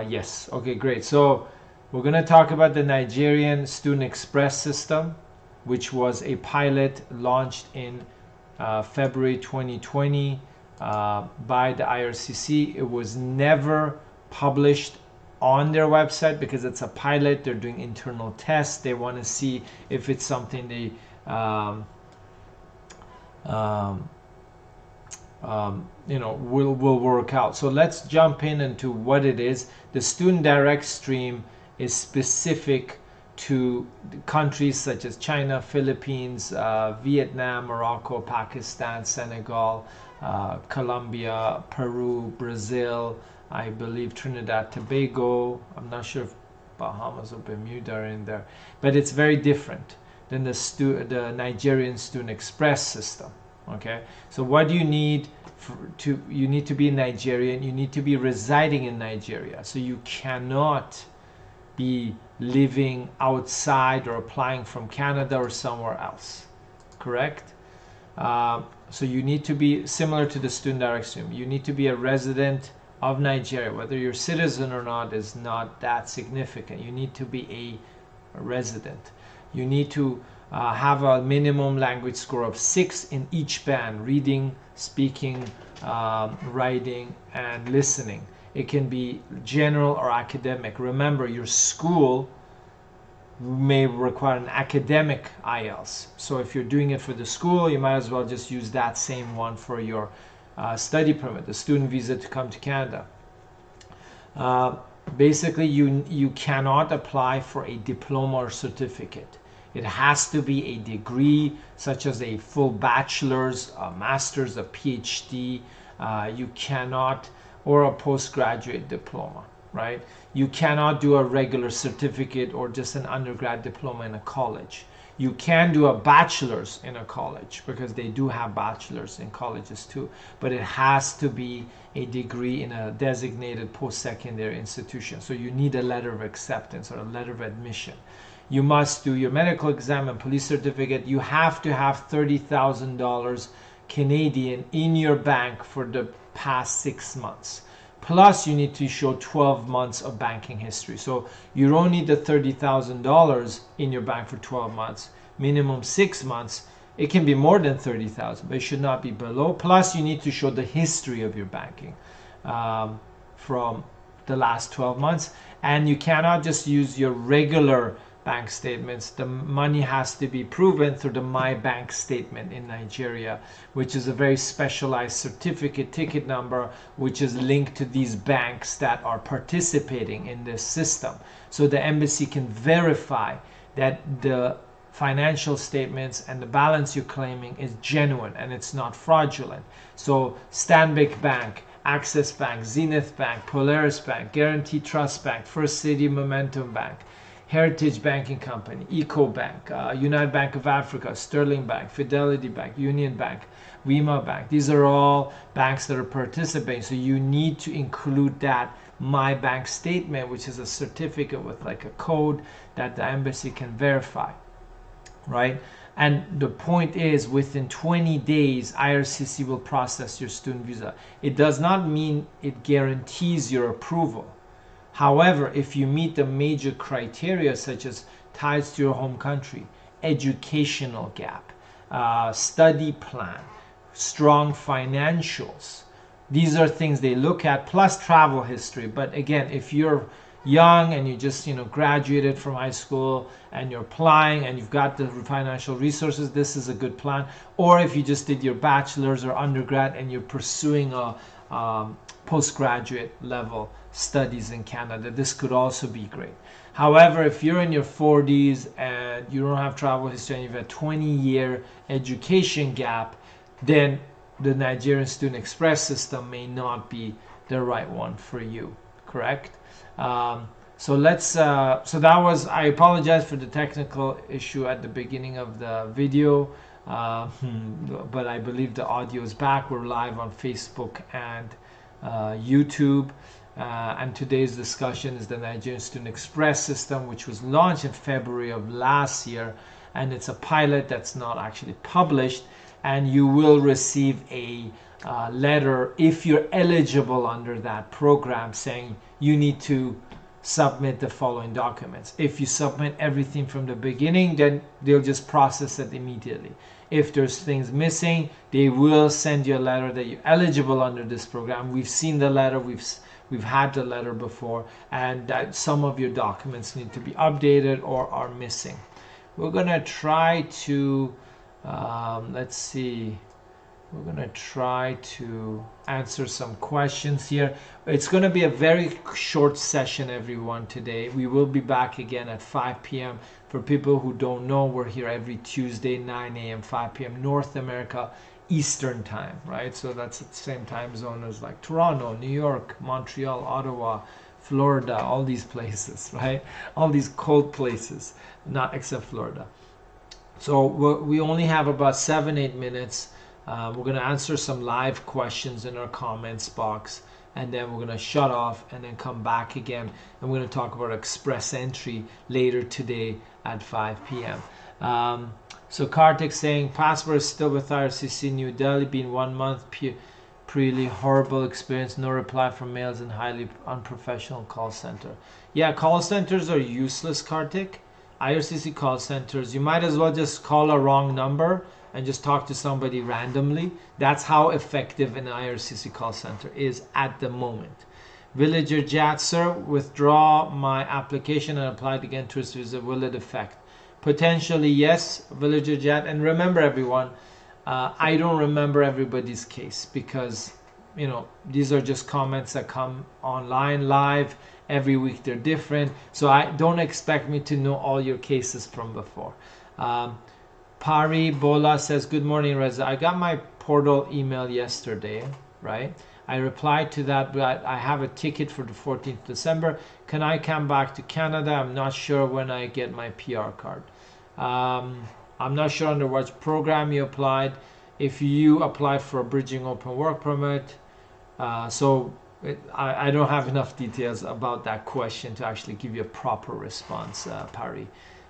Yes, okay, great. So we're going to talk about the Nigerian Student Express system, which was a pilot launched in February 2020 by the IRCC. It was never published on their website because it's a pilot. They're doing internal tests. They want to see if it's something they will work out. So let's jump into what it is. The Student Direct Stream is specific to countries such as China, Philippines, Vietnam, Morocco, Pakistan, Senegal, Colombia, Peru, Brazil, I believe Trinidad, Tobago. I'm not sure if Bahamas or Bermuda are in there, but it's very different than the Nigerian Student Express system. Okay, so what do you need you need to be Nigerian, you need to be residing in Nigeria. So you cannot be living outside or applying from Canada or somewhere else, correct? So you need to be similar to the Student Direct Stream. You need to be a resident of Nigeria. Whether you're a citizen or not is not that significant. You need to be a resident. You need to have a minimum language score of 6 in each band: reading, speaking, writing, and listening. It can be general or academic. Remember, your school may require an academic IELTS. So if you're doing it for the school, you might as well just use that same one for your study permit, the student visa to come to Canada. Basically, you cannot apply for a diploma or certificate. It has to be a degree such as a full bachelor's, a master's, a PhD. You cannot, or a postgraduate diploma, right? You cannot do a regular certificate or just an undergrad diploma in a college. You can do a bachelor's in a college because they do have bachelor's in colleges too, but it has to be a degree in a designated post-secondary institution. So you need a letter of acceptance or a letter of admission. You must do your medical exam and police certificate. You have to have $30,000 Canadian in your bank for the past 6 months. Plus, you need to show 12 months of banking history. So you don't need the $30,000 in your bank for 12 months. Minimum 6 months. It can be more than 30,000, but it should not be below. Plus, you need to show the history of your banking from the last 12 months. And you cannot just use your regular bank statements. The money has to be proven through the MyBankStatement in Nigeria, which is a very specialized certificate ticket number, which is linked to these banks that are participating in this system. So the embassy can verify that the financial statements and the balance you're claiming is genuine and it's not fraudulent. So Stanbic Bank, Access Bank, Zenith Bank, Polaris Bank, Guarantee Trust Bank, First City Momentum Bank, Heritage Banking Company, Eco Bank, United Bank of Africa, Sterling Bank, Fidelity Bank, Union Bank, Wema Bank. These are all banks that are participating. So you need to include that MyBankStatement, which is a certificate with like a code that the embassy can verify, right? And the point is, within 20 days, IRCC will process your student visa. It does not mean it guarantees your approval. However, if you meet the major criteria such as ties to your home country, educational gap, study plan, strong financials, these are things they look at, plus travel history. But again, if you're young and you just graduated from high school and you're applying and you've got the financial resources, this is a good plan. Or if you just did your bachelor's or undergrad and you're pursuing a postgraduate level studies in Canada, this could also be great. However, if you're in your 40s and you don't have travel history and you've a 20-year education gap, then the Nigerian Student Express system may not be the right one for you, correct? So that was, I apologize for the technical issue at the beginning of the video, but I believe the audio is back. We're live on Facebook and YouTube, and today's discussion is the Nigerian Student Express system, which was launched in February of last year, and it's a pilot that's not actually published, and you will receive a letter if you're eligible under that program saying you need to submit the following documents. If you submit everything from the beginning, then they'll just process it immediately. If there's things missing, they will send you a letter that you're eligible under this program. We've seen the letter, we've had the letter before, and that some of your documents need to be updated or are missing. We're gonna try to let's see, we're gonna try to answer some questions here. It's gonna be a very short session, everyone, today. We will be back again at 5 p.m. For people who don't know, we're here every Tuesday, 9 a.m., 5 p.m. North America Eastern time, right? So that's the same time zone as like Toronto, New York, Montreal, Ottawa, Florida, all these places, right? All these cold places, not except Florida. So we only have about 7-8 minutes. We're going to answer some live questions in our comments box, and then we're going to shut off and then come back again. And we're going to talk about express entry later today at 5 p.m. So Kartik saying, passport is still with IRCC New Delhi, been 1 month, really horrible experience, no reply from mails and highly unprofessional call center. Yeah, call centers are useless, Kartik. IRCC call centers, you might as well just call a wrong number and just talk to somebody randomly. That's how effective an IRCC call center is at the moment. Villager Jat, sir, withdraw my application and apply it again, tourist visa, will it affect? Potentially yes, Villager Jat. And remember, everyone, I don't remember everybody's case because, you know, these are just comments that come online live. Every week they're different. So I don't expect me to know all your cases from before. Pari Bola says, good morning, Reza. I got my portal email yesterday, right? I replied to that, but I have a ticket for the 14th December. Can I come back to Canada? I'm not sure when I get my PR card. I'm not sure under what program you applied. If you applied for a bridging open work permit, I don't have enough details about that question to actually give you a proper response, Pari.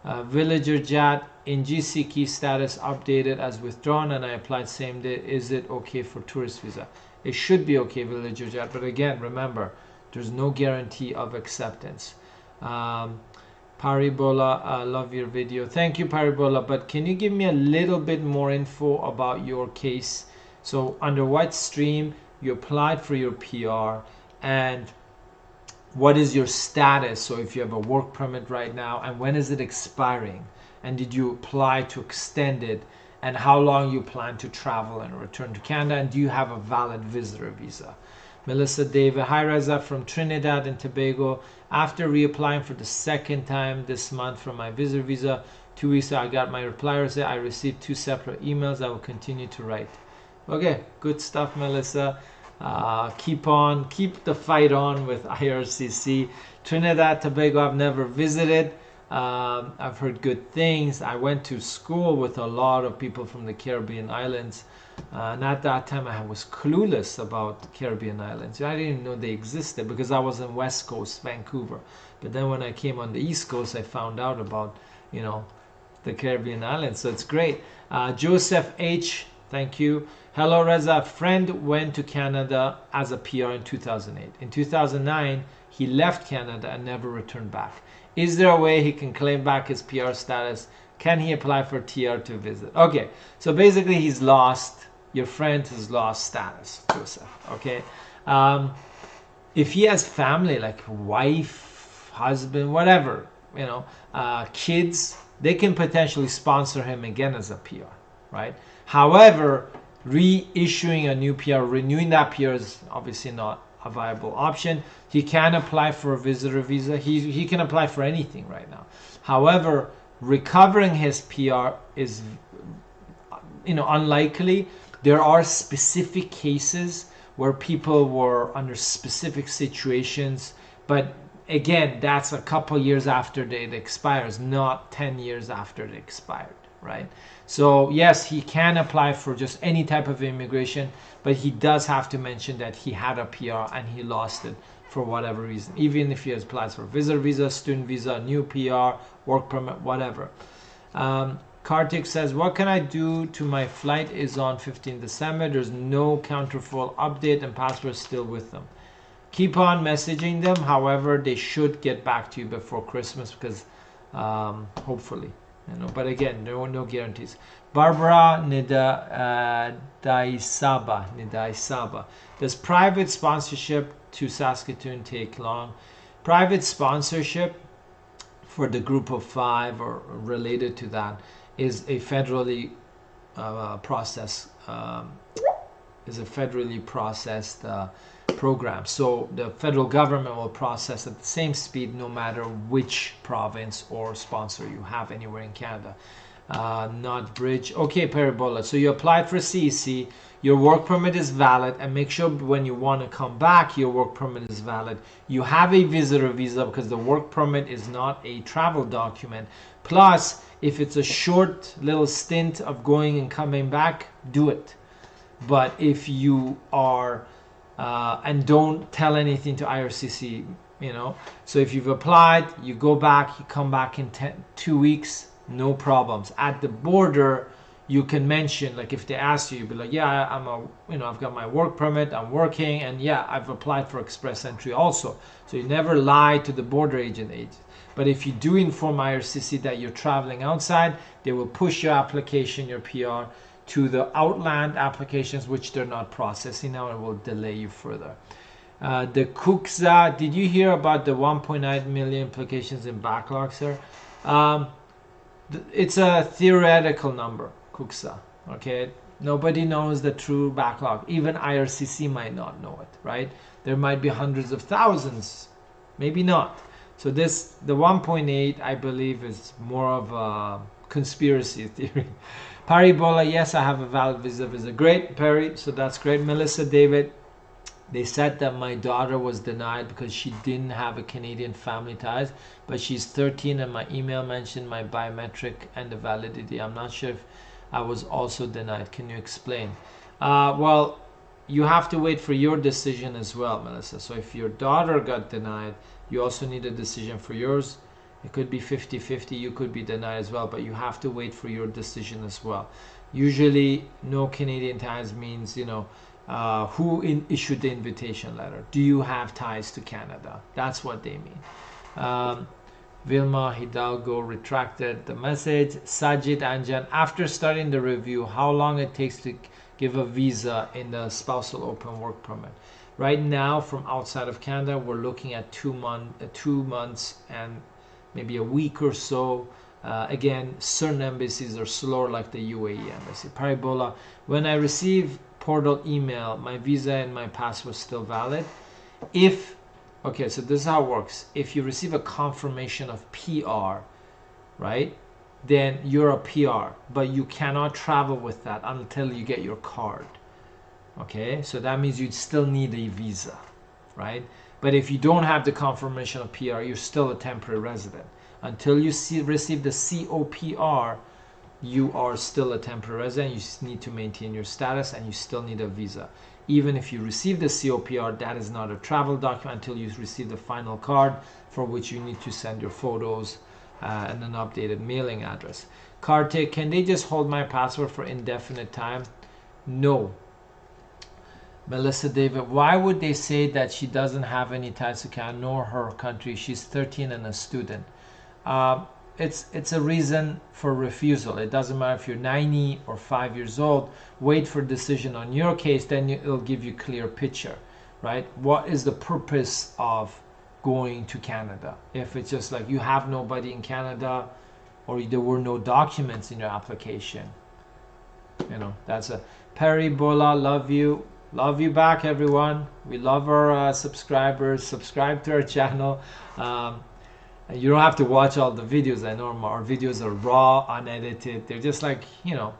Villager Jat, in GC key status updated as withdrawn and I applied same day. Is it okay for tourist visa? It should be okay, Villager Jat, but again, remember, there's no guarantee of acceptance. Paribola, I love your video. Thank you, Paribola, but can you give me a little bit more info about your case? So under what stream you applied for your PR and what is your status? So if you have a work permit right now, and when is it expiring? And did you apply to extend it? And how long you plan to travel and return to Canada? And do you have a valid visitor visa? Melissa David, hi Reza, from Trinidad and Tobago. After reapplying for the second time this month for my visitor visa, 2 weeks ago I got my reply. I received 2 separate emails. I will continue to write. Okay, good stuff, Melissa. Keep the fight on with IRCC. Trinidad, Tobago, I've never visited. I've heard good things. I went to school with a lot of people from the Caribbean islands. And at that time, I was clueless about the Caribbean islands. I didn't even know they existed because I was in West Coast, Vancouver. But then when I came on the East Coast, I found out about, you know, the Caribbean islands. So it's great. Joseph H, thank you. Hello, Reza. A friend went to Canada as a PR in 2008. In 2009, he left Canada and never returned back. Is there a way he can claim back his PR status? Can he apply for TR to visit? Okay, so basically he's lost, your friend has lost status, Joseph, okay? If he has family, like wife, husband, whatever, you know, kids, they can potentially sponsor him again as a PR, right? However, reissuing a new PR, renewing that PR is obviously not a viable option. He can apply for a visitor visa. He can apply for anything right now. However, recovering his PR is, you know, unlikely. There are specific cases where people were under specific situations, but again, that's a couple years after it expires, not 10 years after it expired, right? So yes, he can apply for just any type of immigration, but he does have to mention that he had a PR and he lost it for whatever reason, even if he applies for visitor visa, student visa, new PR, work permit, whatever. Kartik says, what can I do to my flight is on 15 December. There's no counterfoil update and password still with them. Keep on messaging them. However, they should get back to you before Christmas because hopefully, you know, but again, no guarantees. Barbara Nidaisaba. Does private sponsorship to Saskatoon take long? Private sponsorship for the group of 5 or related to that is a federally processed program. So the federal government will process at the same speed no matter which province or sponsor you have anywhere in Canada. Not bridge. Okay, Parabola. So you applied for CEC, your work permit is valid, and make sure when you want to come back, your work permit is valid. You have a visitor visa because the work permit is not a travel document. Plus, if it's a short little stint of going and coming back, do it. But if you are, and don't tell anything to IRCC, you know. So if you've applied, you go back, you come back in 2 weeks, no problems. At the border, you can mention, like if they ask you, you'll be like, yeah, I've got my work permit, I'm working, and yeah, I've applied for express entry also. So you never lie to the border agent. But if you do inform IRCC that you're traveling outside, they will push your application, your PR, to the outland applications, which they're not processing now, and will delay you further. The Kukza, did you hear about the 1.9 million applications in backlogs, sir? It's a theoretical number, Kuksa, okay? Nobody knows the true backlog. Even IRCC might not know it, right? There might be hundreds of thousands, maybe not. So the 1.8, I believe, is more of a conspiracy theory. Paribola, yes, I have a valid visa. Great, Perry, so that's great. Melissa David, they said that my daughter was denied because she didn't have a Canadian family ties, but she's 13 and my email mentioned my biometric and the validity. I'm not sure if I was also denied. Can you explain? Well, you have to wait for your decision as well, Melissa. So if your daughter got denied, you also need a decision for yours. It could be 50-50, you could be denied as well, but you have to wait for your decision as well. Usually, no Canadian ties means, you know, who issued the invitation letter? Do you have ties to Canada? That's what they mean. Vilma Hidalgo retracted the message. Sajid Anjan, after starting the review, how long it takes to give a visa in the spousal open work permit? Right now, from outside of Canada, we're looking at 2 months and maybe a week or so. Again, certain embassies are slower, like the UAE embassy. Paribola, when I receive portal email, my visa and my passport still valid? Okay, so this is how it works. If you receive a confirmation of PR, right, then you're a PR, but you cannot travel with that until you get your card. Okay, so that means you'd still need a visa, right? But if you don't have the confirmation of PR, you're still a temporary resident. Until you receive the COPR, you are still a temporary resident. You need to maintain your status and you still need a visa. Even if you receive the COPR, that is not a travel document until you receive the final card, for which you need to send your photos and an updated mailing address. Kartik, can they just hold my passport for indefinite time? No. Melissa David, why would they say that she doesn't have any ties to Canada nor her country? She's 13 and a student. It's a reason for refusal. It doesn't matter if you're 90 or 5 years old. Wait for a decision on your case, then it'll give you a clear picture, right? What is the purpose of going to Canada? If it's just like you have nobody in Canada or there were no documents in your application, you know, that's a Perry Bola, love you. Love you back, everyone. We love our subscribers. Subscribe to our channel. You don't have to watch all the videos. I know our videos are raw, unedited. They're just like, you know,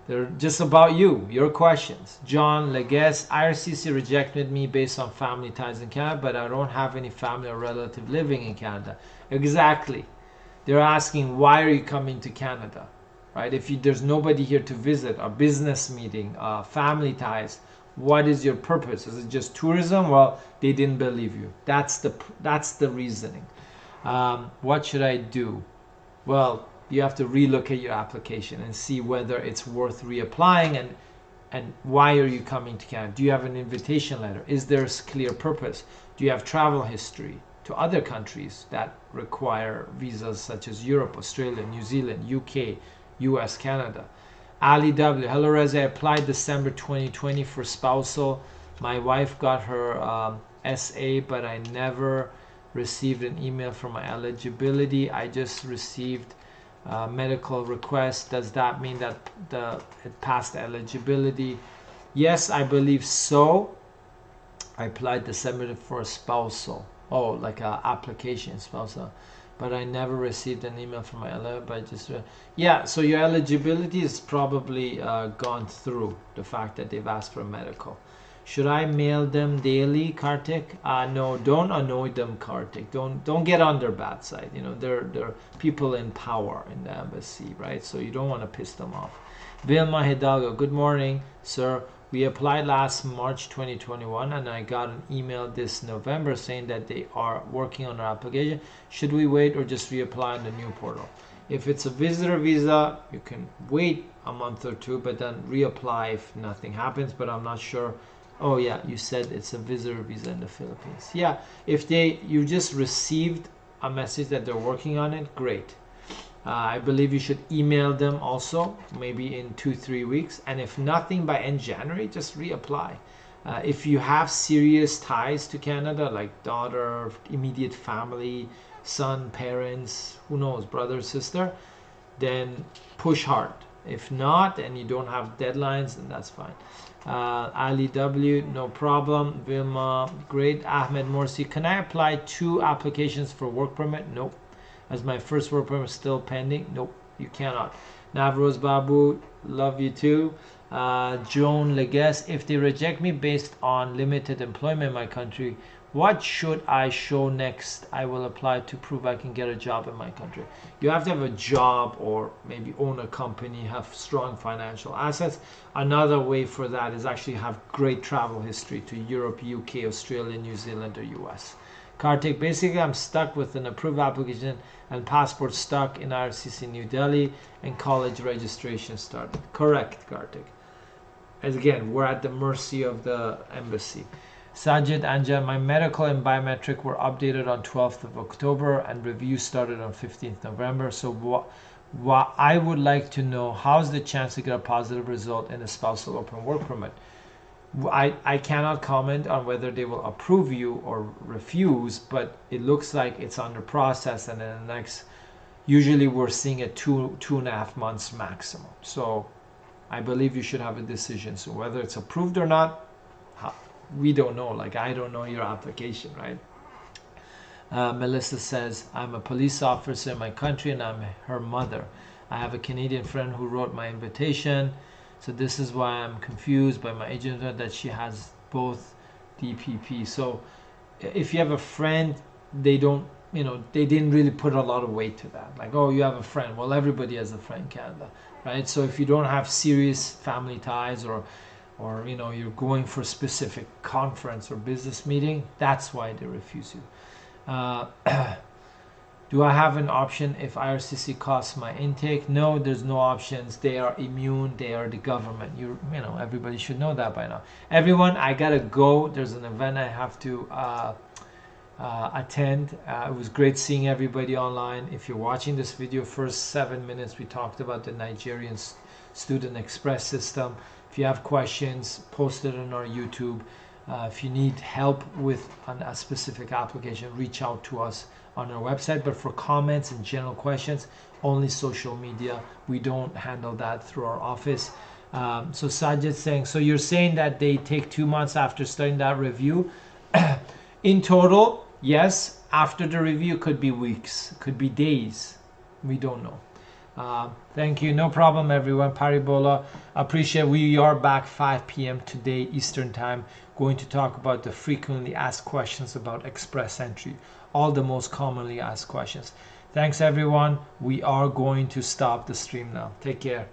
they're just about you, your questions. John Legues, IRCC rejected me based on family ties in Canada, but I don't have any family or relative living in Canada. Exactly. They're asking, why are you coming to Canada? Right? If there's nobody here to visit, a business meeting, family ties, what is your purpose? Is it just tourism? Well, they didn't believe you. That's the reasoning. What should I do? Well, you have to relook at your application and see whether it's worth reapplying, and why are you coming to Canada? Do you have an invitation letter? Is there a clear purpose? Do you have travel history to other countries that require visas, such as Europe, Australia, New Zealand, UK, US, Canada? Ali W. Hello, Reza. I applied December 2020 for spousal. My wife got her SA, but I never received an email for my eligibility. I just received medical request. Does that mean that it passed eligibility? Yes, I believe so. I applied December for a spousal. Oh, like a application spousal, but I never received an email from my eligibility. But just yeah, so your eligibility is probably gone through, the fact that they've asked for a medical. Should I mail them daily, Kartik? No, don't annoy them, Kartik. Don't get on their bad side. You know, they're people in power in the embassy, right? So you don't want to piss them off. Vilma Hidalgo, good morning, sir. We applied last March 2021, and I got an email this November saying that they are working on our application. Should we wait or just reapply on the new portal? If it's a visitor visa, you can wait a month or two, but then reapply if nothing happens. But I'm not sure. Oh yeah, you said it's a visitor visa in the Philippines. Yeah, if you just received a message that they're working on it, great. I believe you should email them also, maybe in 2-3 weeks. And if nothing by end January, just reapply. If you have serious ties to Canada, like daughter, immediate family, son, parents, who knows, brother, sister, then push hard. If not, and you don't have deadlines, then that's fine. Ali W, no problem. Vilma, great. Ahmed Morsi, can I apply 2 applications for work permit? Nope. As my first work permit is still pending? Nope, you cannot. Navroz Babu, love you too. Joan Legues, if they reject me based on limited employment in my country, what should I show next? I will apply to prove I can get a job in my country. You have to have a job, or maybe own a company, have strong financial assets. Another way for that is actually have great travel history to Europe, UK, Australia, New Zealand, or US. Kartik, basically I'm stuck with an approved application and passport stuck in IRCC New Delhi, and college registration started. Correct, Kartik. As again, we're at the mercy of the embassy. Sajid Anjan, my medical and biometric were updated on 12th of October and review started on 15th November. So what I would like to know, how's the chance to get a positive result in a spousal open work permit? I cannot comment on whether they will approve you or refuse, but it looks like it's under process, and in the next, usually we're seeing it 2.5 months maximum. So I believe you should have a decision. So whether it's approved or not, we don't know. Like, I don't know your application, right? Melissa says, I'm a police officer in my country and I'm her mother. I have a Canadian friend who wrote my invitation. So this is why I'm confused by my agent that she has both DPP. So if you have a friend, they don't, you know, they didn't really put a lot of weight to that. Like, oh, you have a friend. Well, everybody has a friend in Canada, right? So if you don't have serious family ties, or you know, you're going for a specific conference or business meeting, that's why they refuse you. Do I have an option if IRCC costs my intake? No, there's no options. They are immune. They are the government. You know, everybody should know that by now. Everyone, I gotta go. There's an event I have to attend. It was great seeing everybody online. If you're watching this video, first 7 minutes we talked about the Nigerian Student Express system. If you have questions, post it on our YouTube. If you need help with a specific application, reach out to us on our website. But for comments and general questions, only social media. We don't handle that through our office. So Sajid saying, so you're saying that they take 2 months after starting that review? In total, yes. After the review, could be weeks, could be days. We don't know. Thank you. No problem, everyone. Paribola, appreciate. We are back 5 p.m. today Eastern time, going to talk about the frequently asked questions about express entry, all the most commonly asked questions. Thanks, everyone. We are going to stop the stream now. Take care.